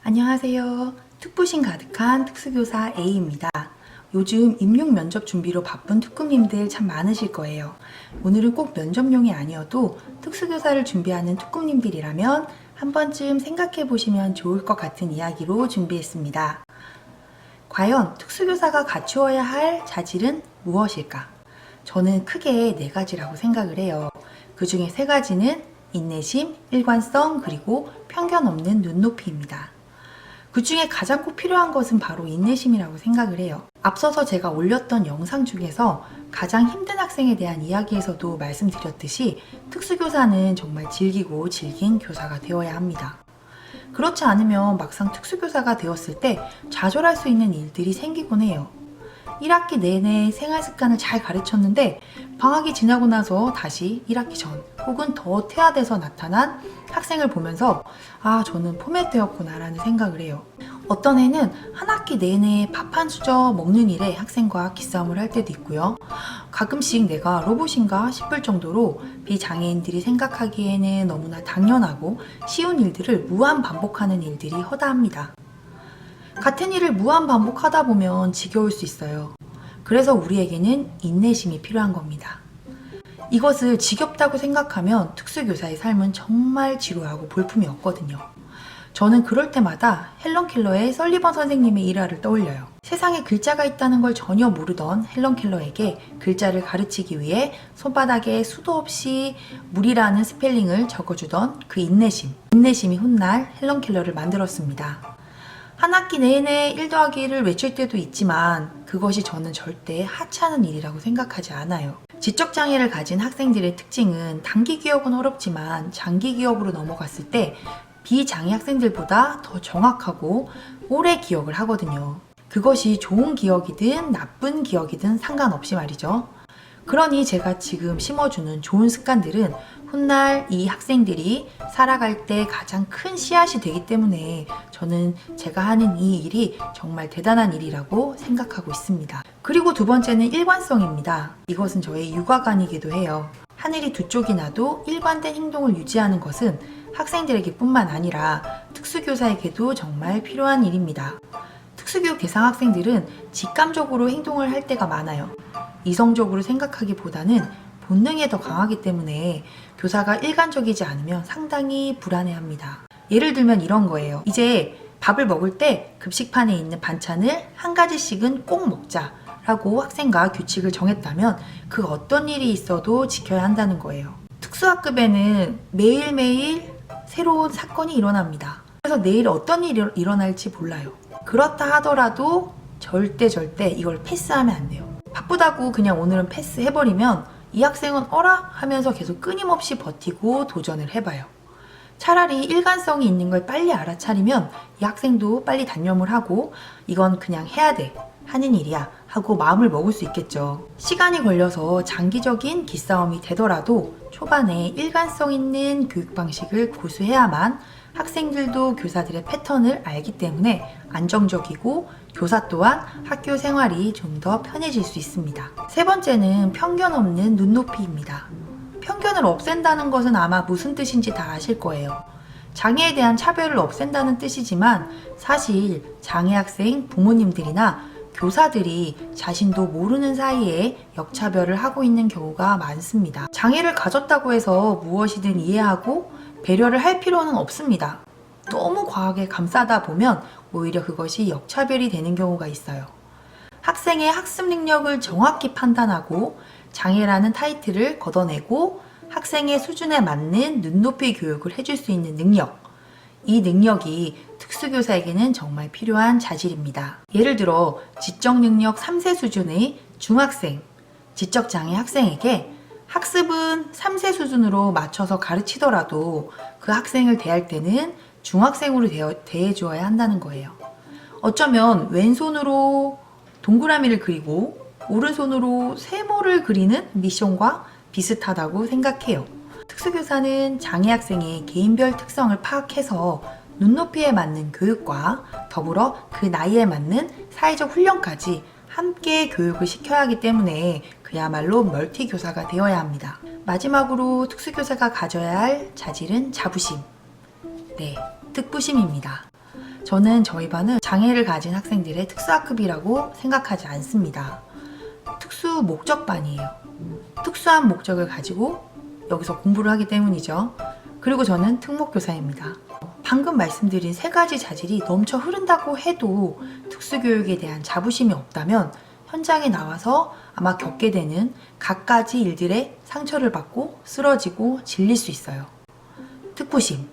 안녕하세요. 특부심 가득한 특수교사 A입니다. 요즘 임용 면접 준비로 바쁜 특국님들 참 많으실 거예요. 오늘은 꼭 면접용이 아니어도 특수교사를 준비하는 특국님들이라면 한 번쯤 생각해 보시면 좋을 것 같은 이야기로 준비했습니다. 과연 특수교사가 갖추어야 할 자질은 무엇일까? 저는 크게 4가지라고 생각을 해요. 그 중에 3가지는 인내심, 일관성, 그리고 편견 없는 눈높이입니다. 그 중에 가장 꼭 필요한 것은 바로 인내심이라고 생각을 해요. 앞서서 제가 올렸던 영상 중에서 가장 힘든 학생에 대한 이야기에서도 말씀드렸듯이 특수교사는 정말 질기고 질긴 교사가 되어야 합니다. 그렇지 않으면 막상 특수교사가 되었을 때 좌절할 수 있는 일들이 생기곤 해요. 1학기 내내 생활습관을 잘 가르쳤는데 방학이 지나고 나서 다시 1학기 전 혹은 더 퇴화돼서 나타난 학생을 보면서 저는 포맷되었구나 라는 생각을 해요. 어떤 애는 한 학기 내내 밥 한 수저 먹는 일에 학생과 기싸움을 할 때도 있고요. 가끔씩 내가 로봇인가 싶을 정도로 비장애인들이 생각하기에는 너무나 당연하고 쉬운 일들을 무한 반복하는 일들이 허다합니다. 같은 일을 무한 반복하다 보면 지겨울 수 있어요. 그래서 우리에게는 인내심이 필요한 겁니다. 이것을 지겹다고 생각하면 특수교사의 삶은 정말 지루하고 볼품이 없거든요. 저는 그럴 때마다 헬런 켈러의 설리번 선생님의 일화를 떠올려요. 세상에 글자가 있다는 걸 전혀 모르던 헬런 켈러에게 글자를 가르치기 위해 손바닥에 수도 없이 물이라는 스펠링을 적어주던 그 인내심이 훗날 헬런 켈러를 만들었습니다. 한 학기 내내 1 더하기 1을 외칠 때도 있지만 그것이 저는 절대 하찮은 일이라고 생각하지 않아요. 지적장애를 가진 학생들의 특징은 단기 기억은 어렵지만 장기 기억으로 넘어갔을 때 비장애 학생들보다 더 정확하고 오래 기억을 하거든요. 그것이 좋은 기억이든 나쁜 기억이든 상관없이 말이죠. 그러니 제가 지금 심어주는 좋은 습관들은 훗날 이 학생들이 살아갈 때 가장 큰 씨앗이 되기 때문에 저는 제가 하는 이 일이 정말 대단한 일이라고 생각하고 있습니다. 그리고 2번째는 일관성입니다. 이것은 저의 육아관이기도 해요. 하늘이 두 쪽이 나도 일관된 행동을 유지하는 것은 학생들에게 뿐만 아니라 특수교사에게도 정말 필요한 일입니다. 특수교육 대상 학생들은 직감적으로 행동을 할 때가 많아요. 이성적으로 생각하기보다는 본능에 더 강하기 때문에 교사가 일관적이지 않으면 상당히 불안해합니다. 예를 들면 이런 거예요. 이제 밥을 먹을 때 급식판에 있는 반찬을 한 가지씩은 꼭 먹자 라고 학생과 규칙을 정했다면 그 어떤 일이 있어도 지켜야 한다는 거예요. 특수학급에는 매일매일 새로운 사건이 일어납니다. 그래서 내일 어떤 일이 일어날지 몰라요. 그렇다 하더라도 절대 이걸 패스하면 안 돼요. 바쁘다고 그냥 오늘은 패스해버리면 이 학생은 어라? 하면서 계속 끊임없이 버티고 도전을 해봐요. 차라리 일관성이 있는 걸 빨리 알아차리면 이 학생도 빨리 단념을 하고 이건 그냥 해야 돼, 하는 일이야 하고 마음을 먹을 수 있겠죠. 시간이 걸려서 장기적인 기싸움이 되더라도 초반에 일관성 있는 교육 방식을 고수해야만 학생들도 교사들의 패턴을 알기 때문에 안정적이고 교사 또한 학교 생활이 좀 더 편해질 수 있습니다. 3번째는 편견 없는 눈높이입니다. 편견을 없앤다는 것은 아마 무슨 뜻인지 다 아실 거예요. 장애에 대한 차별을 없앤다는 뜻이지만 사실 장애 학생 부모님들이나 교사들이 자신도 모르는 사이에 역차별을 하고 있는 경우가 많습니다. 장애를 가졌다고 해서 무엇이든 이해하고 배려를 할 필요는 없습니다. 너무 과하게 감싸다 보면 오히려 그것이 역차별이 되는 경우가 있어요. 학생의 학습 능력을 정확히 판단하고 장애라는 타이틀을 걷어내고 학생의 수준에 맞는 눈높이 교육을 해줄 수 있는 능력, 이 능력이 특수교사에게는 정말 필요한 자질입니다. 예를 들어 지적능력 3세 수준의 중학생, 지적장애 학생에게 학습은 3세 수준으로 맞춰서 가르치더라도 그 학생을 대할 때는 중학생으로 대해주어야 한다는 거예요. 어쩌면 왼손으로 동그라미를 그리고 오른손으로 세모를 그리는 미션과 비슷하다고 생각해요. 특수교사는 장애 학생의 개인별 특성을 파악해서 눈높이에 맞는 교육과 더불어 그 나이에 맞는 사회적 훈련까지 함께 교육을 시켜야 하기 때문에 그야말로 멀티 교사가 되어야 합니다. 마지막으로 특수교사가 가져야 할 자질은 자부심. 네, 특부심입니다. 저는 저희 반은 장애를 가진 학생들의 특수학급이라고 생각하지 않습니다. 특수 목적반이에요. 특수한 목적을 가지고 여기서 공부를 하기 때문이죠. 그리고 저는 특목교사입니다. 방금 말씀드린 세 가지 자질이 넘쳐 흐른다고 해도 특수교육에 대한 자부심이 없다면 현장에 나와서 아마 겪게 되는 갖가지 일들에 상처를 받고 쓰러지고 질릴 수 있어요. 특부심.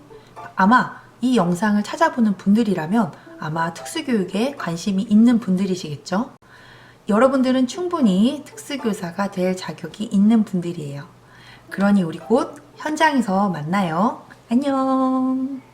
아마 이 영상을 찾아보는 분들이라면 아마 특수교육에 관심이 있는 분들이시겠죠? 여러분들은 충분히 특수교사가 될 자격이 있는 분들이에요. 그러니 우리 곧 현장에서 만나요. 안녕.